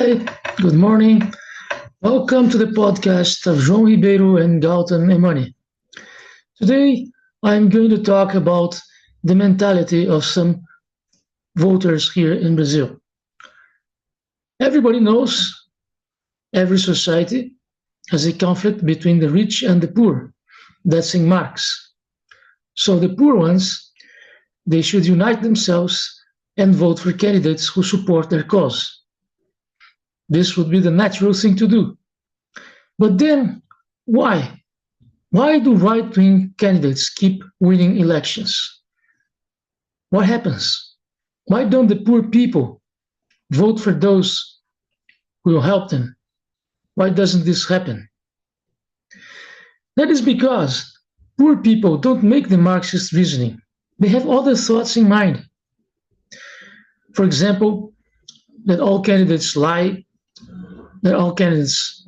Hi, good morning. Welcome to the podcast of João Ribeiro and Gautam Emani. Today, I'm going to talk about the mentality of some voters here in Brazil. Everybody knows every society has a conflict between the rich and the poor. That's in Marx. So the poor ones, they should unite themselves and vote for candidates who support their cause. This would be the natural thing to do. But then, why? Why do right-wing candidates keep winning elections? What happens? Why don't the poor people vote for those who will help them? Why doesn't this happen? That is because poor people don't make the Marxist reasoning. They have other thoughts in mind. For example, that all candidates lie, that all candidates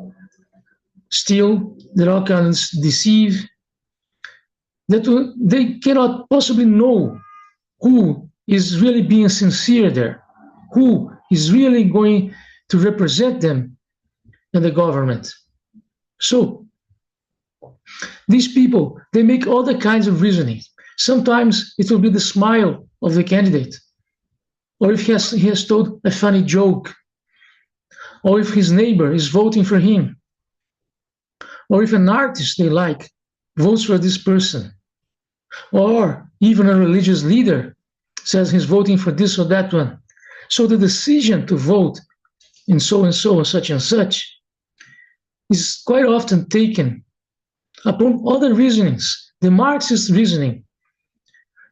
steal, that all candidates deceive, that they cannot possibly know who is really being sincere there, who is really going to represent them in the government. So these people, they make all the kinds of reasoning. Sometimes it will be the smile of the candidate, or if he has told a funny joke, or if his neighbor is voting for him, or if an artist they like votes for this person, or even a religious leader says he's voting for this or that one. So the decision to vote in so and so or such and such is quite often taken upon other reasonings, the Marxist reasoning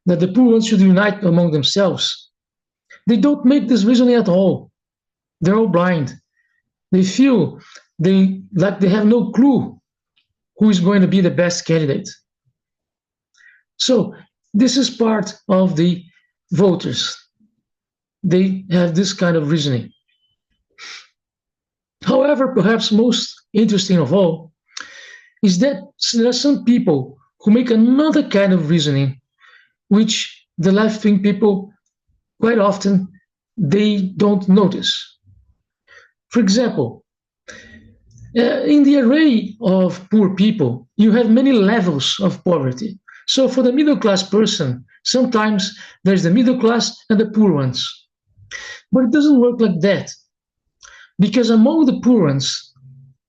that the poor ones should unite among themselves. They don't make this reasoning at all. They're all blind. They feel they have no clue who is going to be the best candidate. So this is part of the voters. They have this kind of reasoning. However, perhaps most interesting of all is that there are some people who make another kind of reasoning, which the left-wing people quite often they don't notice. For example, in the array of poor people, you have many levels of poverty. So for the middle class person, sometimes there's the middle class and the poor ones. But it doesn't work like that. Because among the poor ones,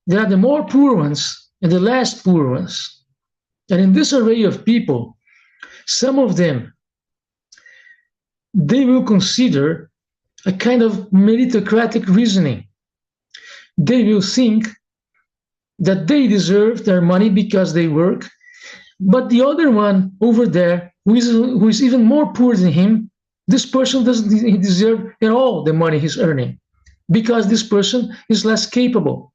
there are the more poor ones and the less poor ones. And in this array of people, some of them, they will consider a kind of meritocratic reasoning. They will think that they deserve their money because they work, but the other one over there, who is even more poor than him, this person doesn't deserve at all the money he's earning because this person is less capable.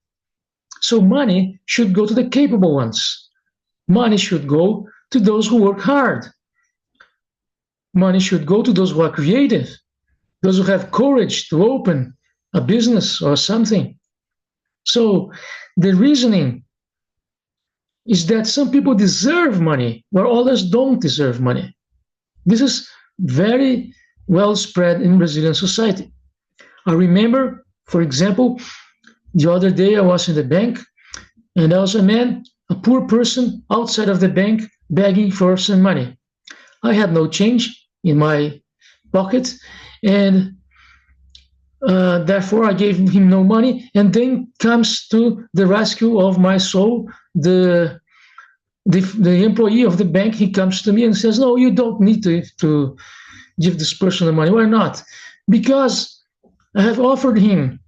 So money should go to the capable ones. Money should go to those who work hard. Money should go to those who are creative, those who have courage to open a business or something. So the reasoning is that some people deserve money where others don't deserve money. This is very well spread in Brazilian society. I remember, for example, the other day I was in the bank and there was a poor person outside of the bank begging for some money. I had no change in my pocket and therefore I gave him no money, and then comes to the rescue of my soul the employee of the bank. He comes to me and says, no, you don't need to give this person the money. Why not? Because I have offered him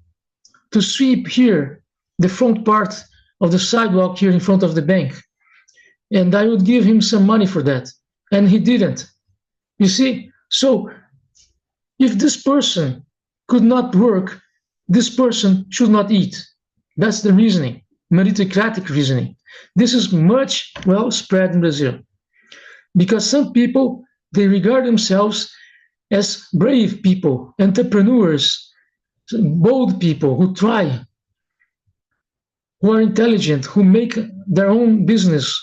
to sweep here the front part of the sidewalk here in front of the bank, and I would give him some money for that, and he didn't. You see? So if this person could not work, this person should not eat. That's the reasoning, meritocratic reasoning. This is much well spread in Brazil because some people, they regard themselves as brave people, entrepreneurs, bold people who try, who are intelligent, who make their own business,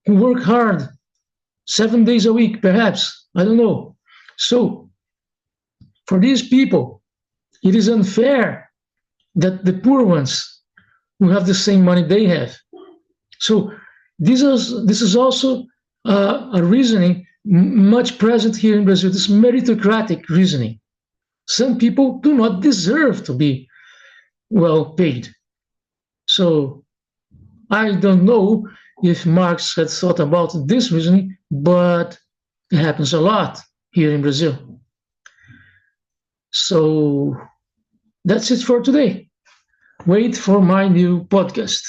who work hard 7 days a week, perhaps, I don't know. So for these people, it is unfair that the poor ones will have the same money they have. So this is also a reasoning much present here in Brazil, this meritocratic reasoning. Some people do not deserve to be well paid. So I don't know if Marx had thought about this reasoning, but it happens a lot here in Brazil. So that's it for today. Wait for my new podcast.